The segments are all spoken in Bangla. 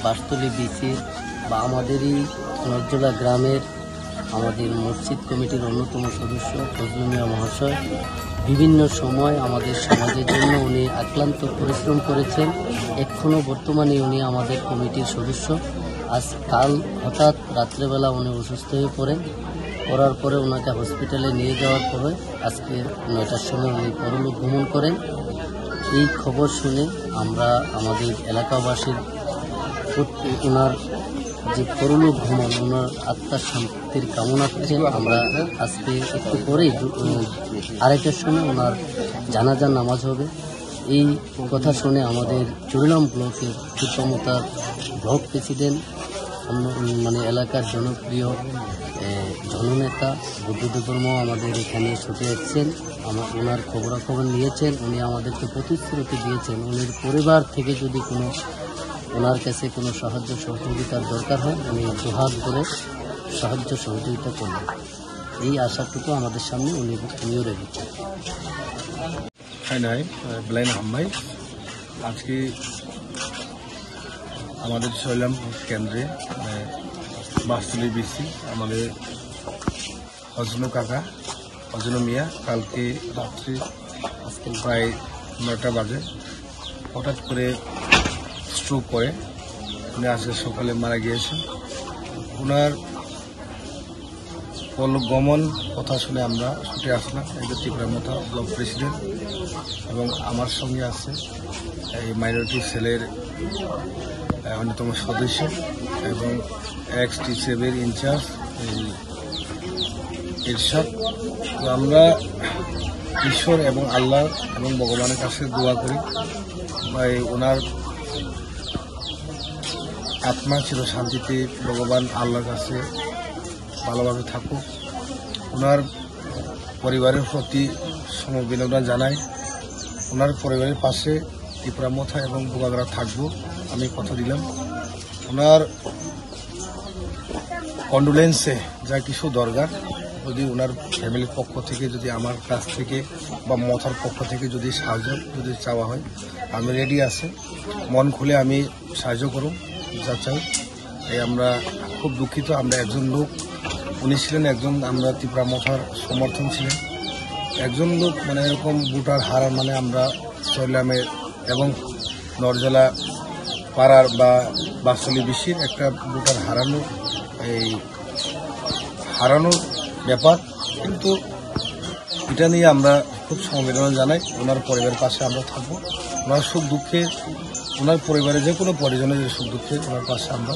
বাসতলী বিসি বা আমাদেরই নজরুলা গ্রামের আমাদের মসজিদ কমিটির অন্যতম সদস্য ফজলু মিয়া মহাশয় বিভিন্ন সময় আমাদের সমাজের জন্য উনি আক্লান্ত পরিশ্রম করেছেন। এখনও বর্তমানে উনি আমাদের কমিটির সদস্য। কাল হঠাৎ রাত্রেবেলা উনি অসুস্থ হয়ে পড়ার পরে ওনাকে হসপিটালে নিয়ে যাওয়ার পরে আজকে 9টার সময় উনি পরলোক গমন করেন। এই খবর শুনে আমরা আমাদের এলাকাবাসীর ওনার যে পরলোক ভ্রমণ, ওনার আত্মার শান্তির কামনা করে আমরা আজকে একটু পরেই 2:30টার সময় ওনার জানাজার নামাজ হবে। এই কথা শুনে আমাদের চুরিলাম ব্লকের সুতমতার ব্লক প্রেসিডেন্ট, এলাকার জনপ্রিয় জননেতা বুদ্ধদেব বর্মা আমাদের এখানে ছুটে এসেছেন। ওনার খবরাখবর নিয়েছেন। উনি আমাদেরকে প্রতিশ্রুতি দিয়েছেন উনির পরিবার থেকে যদি ওনার কাছে কোনো সাহায্য সহযোগিতার দরকার হয় উনি দুহাত ধরে সাহায্য সহযোগিতা করবেন। এই আশাটুকু আমাদের সামনে উনিও রেখেছেন। ব্লাইন হাম্মাই আজকে আমাদের চুরিলাম কেন্দ্রে বাসতলী বিসি আমাদের ফজলু কাকা, ফজলু মিয়া কালকে রাত্রি প্রায় 9টা বাজে হঠাৎ করে স্ট্রোক করে উনি আজকে সকালে মারা গিয়েছেন। ওনার পরলোক গমন কথা শুনে আমরা ছুটে আসলাম। একজন ত্রিপুরামতা ব্লক প্রেসিডেন্ট এবং আমার সঙ্গে আছে এই মাইনরিটি সেলের অন্যতম সদস্য এবং এক্স-টি-7 ইনচার্জ ইরশাদ। তো আমরা ঈশ্বর এবং আল্লাহ এবং ভগবানের কাছে দোয়া করি ওনার আত্মা চির শান্তিতে ভগবান আল্লাহর কাছে ভালোভাবে থাকুক। ওনার পরিবারের প্রতি সমবেদনা জানাই। ওনার পরিবারের পাশে ত্রিপুরামথা এবং বোকাগড়া থাকবো আমি কথা দিলাম। ওনার কন্ডোলেন্সে যা কিছু দরকার যদি ওনার ফ্যামিলির পক্ষ থেকে যদি আমার কাছ থেকে বা মথার পক্ষ থেকে যদি সাহায্য যদি চাওয়া হয় আমি রেডি আছে, মন খুলে আমি সাহায্য করব যা চাই। এই আমরা খুব দুঃখিত। আমরা একজন লোক, উনি ছিলেন একজন, আমরা ত্রিপুরামথার সমর্থন ছিলেন একজন লোক, এরকম ভোটার হারার আমরা চুরিলামের এবং নরজলা পাড়ার বা বাসতলী বিসির একটা ভোটার হারানোর ব্যাপার। কিন্তু এটা নিয়ে আমরা খুব সমবেদনা জানাই। ওনার পরিবারের পাশে আমরা থাকবো। ওনার সুখ দুঃখে, ওনার পরিবারের যে কোনো পরিজনের যে সুখ দুঃখে ওনার পাশে আমরা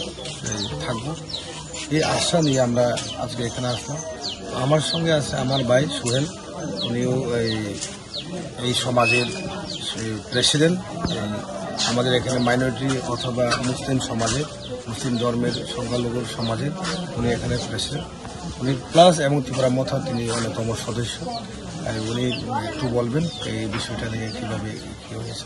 থাকবো, এই আশা নিয়ে আমরা আজকে এখানে আসলাম। আমার সঙ্গে আছে আমার ভাই সোহেল, উনিও এই সমাজের প্রেসিডেন্ট। আমাদের এখানে মাইনরিটি অথবা মুসলিম সমাজের, মুসলিম ধর্মের সংখ্যালঘুর সমাজের উনি এখানে প্রেসিডেন্ট। উনি প্লাস এবং ত্রিপুরামথা তিনি অন্যতম সদস্য। উনি একটু বলবেন এই বিষয়টা নিয়ে কীভাবে কী হয়েছে।